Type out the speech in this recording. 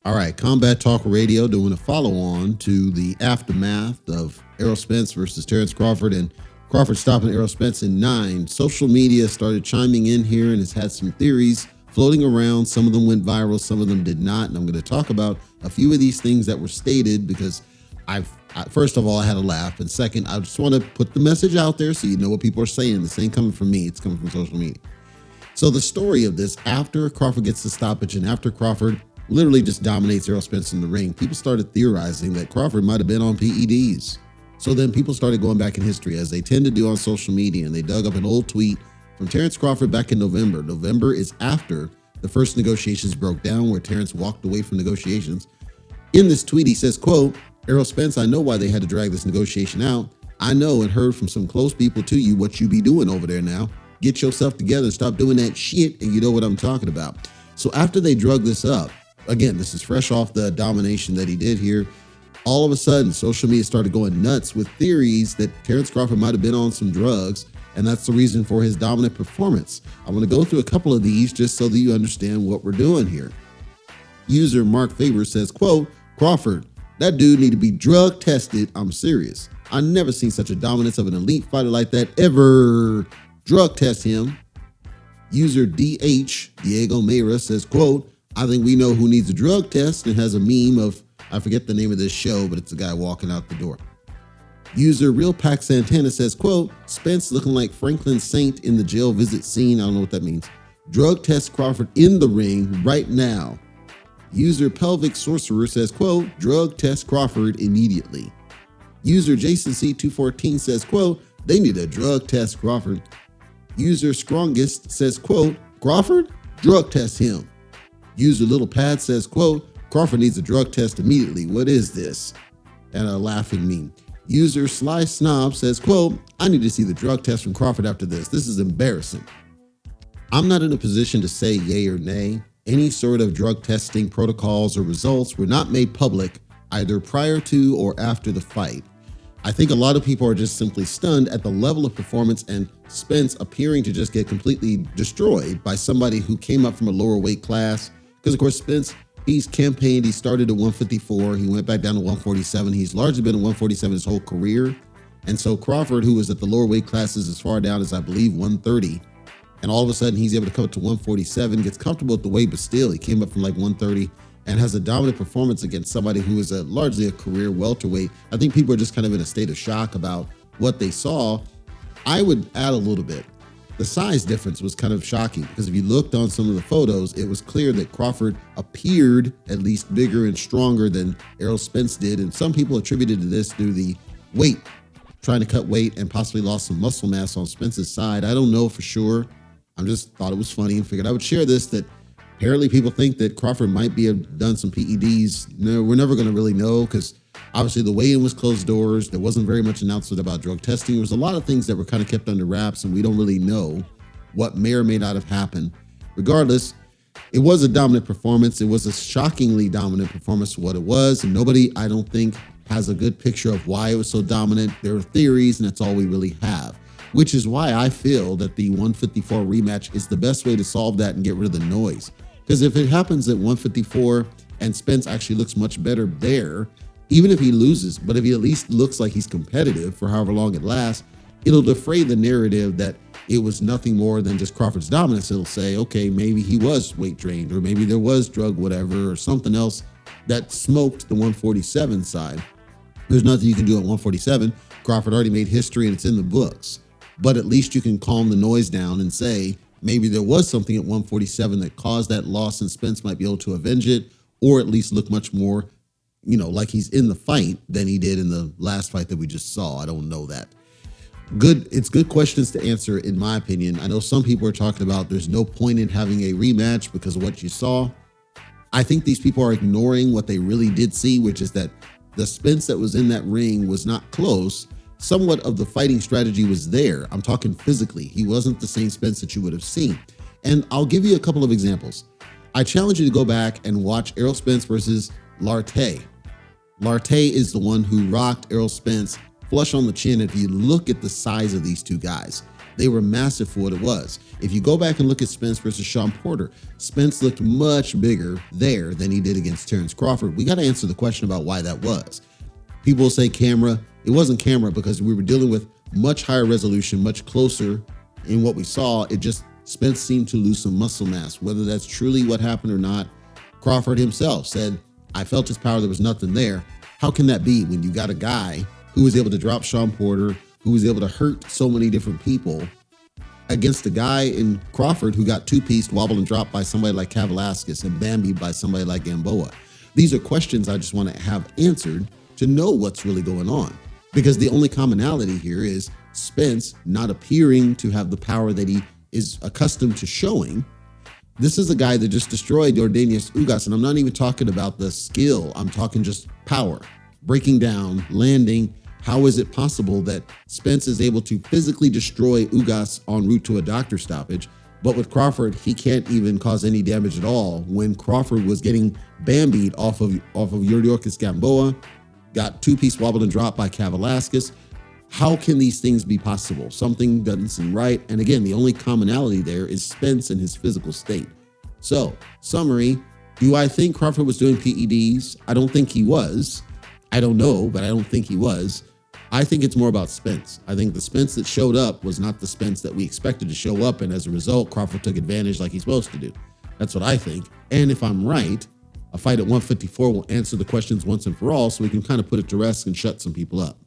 All right, Combat Talk Radio doing a follow-on to the aftermath of Errol Spence versus Terence Crawford, and Crawford stopping Errol Spence in 9. Social media started chiming in here and has had some theories floating around. Some of them went viral, some of them did not, and I'm going to talk about a few of these things that were stated because first of all, I had a laugh, and second, I just want to put the message out there so you know what people are saying. This ain't coming from me, it's coming from social media. So the story of this, after Crawford gets the stoppage and after Crawford literally just dominates Errol Spence in the ring, people started theorizing that Crawford might have been on PEDs. So then people started going back in history, as they tend to do on social media, and they dug up an old tweet from Terence Crawford back in November. November is after the first negotiations broke down, where Terence walked away from negotiations. In this tweet, he says, quote, "Errol Spence, I know why they had to drag this negotiation out. I know and heard from some close people to you what you be doing over there now. Get yourself together and stop doing that shit, and you know what I'm talking about." So after they drug this up, again, this is fresh off the domination that he did here, all of a sudden, social media started going nuts with theories that Terence Crawford might have been on some drugs, and that's the reason for his dominant performance. I want to go through a couple of these just so that you understand what we're doing here. User Mark Faber says, quote, "Crawford, that dude need to be drug tested. I'm serious. I never seen such a dominance of an elite fighter like that ever. Drug test him." User DH Diego Meira says, quote, "I think we know who needs a drug test," and has a meme of, I forget the name of this show, but it's a guy walking out the door. User Real Pac Santana says, quote, "Spence looking like Franklin Saint in the jail visit scene." I don't know what that means. "Drug test Crawford in the ring right now." User Pelvic Sorcerer says, quote, "Drug test Crawford immediately." User Jason C214 says, quote, "They need a drug test Crawford." User Strongest says, quote, "Crawford? Drug test him." User Little Pad says, quote, "Crawford needs a drug test immediately. What is this?" And a laughing meme. User Sly Snob says, quote, "I need to see the drug test from Crawford after this. This is embarrassing." I'm not in a position to say yay or nay. Any sort of drug testing protocols or results were not made public either prior to or after the fight. I think a lot of people are just simply stunned at the level of performance and Spence appearing to just get completely destroyed by somebody who came up from a lower weight class. Because of course, Spence, he's campaigned, he started at 154, he went back down to 147. He's largely been at 147 his whole career. And so Crawford, who was at the lower weight classes as far down as I believe 130, and all of a sudden he's able to come up to 147, gets comfortable at the weight, but still he came up from like 130 and has a dominant performance against somebody who is largely a career welterweight. I think people are just kind of in a state of shock about what they saw. I would add a little bit. The size difference was kind of shocking because if you looked on some of the photos, it was clear that Crawford appeared at least bigger and stronger than Errol Spence did. And some people attributed to this to the weight, trying to cut weight and possibly lost some muscle mass on Spence's side. I don't know for sure. I just thought it was funny and figured I would share this, that apparently people think that Crawford might be have done some PEDs. No, we're never going to really know because obviously the weigh-in was closed doors. There wasn't very much announcement about drug testing. There was a lot of things that were kind of kept under wraps, and we don't really know what may or may not have happened. Regardless, it was a dominant performance. It was a shockingly dominant performance for what it was, and nobody, I don't think, has a good picture of why it was so dominant. There are theories, and that's all we really have, which is why I feel that the 154 rematch is the best way to solve that and get rid of the noise. Because if it happens at 154 and Spence actually looks much better there, even if he loses, but if he at least looks like he's competitive for however long it lasts, it'll defray the narrative that it was nothing more than just Crawford's dominance. It'll say, okay, maybe he was weight drained, or maybe there was drug whatever, or something else that smoked the 147 side. There's nothing you can do at 147. Crawford already made history and it's in the books. But at least you can calm the noise down and say, maybe there was something at 147 that caused that loss and Spence might be able to avenge it, or at least look much more, like he's in the fight than he did in the last fight that we just saw. I don't know that. It's good questions to answer, in my opinion. I know some people are talking about there's no point in having a rematch because of what you saw. I think these people are ignoring what they really did see, which is that the Spence that was in that ring was not close. Somewhat of the fighting strategy was there. I'm talking physically. He wasn't the same Spence that you would have seen. And I'll give you a couple of examples. I challenge you to go back and watch Errol Spence versus Lartey. Lartey is the one who rocked Errol Spence flush on the chin. If you look at the size of these two guys, They were massive for what it was. If you go back and look at Spence versus Sean Porter, Spence looked much bigger there than he did against Terence Crawford. We got to answer the question about why that was. People will say camera. It wasn't camera because we were dealing with much higher resolution, much closer in what we saw. It just, Spence seemed to lose some muscle mass. Whether that's truly what happened or not, Crawford himself said, I felt his power, there was nothing there. How can that be when you got a guy who was able to drop Sean Porter, who was able to hurt so many different people, against a guy in Crawford who got two-pieced, wobbled and dropped by somebody like Kavaliauskas and bambied by somebody like Gamboa? These are questions I just want to have answered to know what's really going on. Because the only commonality here is Spence not appearing to have the power that he is accustomed to showing. This is a guy that just destroyed Yordenis Ugas, and I'm not even talking about the skill. I'm talking just power, breaking down, landing. How is it possible that Spence is able to physically destroy Ugas en route to a doctor stoppage, but with Crawford, he can't even cause any damage at all when Crawford was getting bambied off of Yordenis Gamboa, got two-piece wobbled and dropped by Kavaliauskas? How can these things be possible? Something doesn't seem right. And again, the only commonality there is Spence and his physical state. So, summary, do I think Crawford was doing PEDs? I don't think he was. I don't know, but I don't think he was. I think it's more about Spence. I think the Spence that showed up was not the Spence that we expected to show up, and as a result, Crawford took advantage like he's supposed to do. That's what I think. And if I'm right, a fight at 154 will answer the questions once and for all, so we can kind of put it to rest and shut some people up.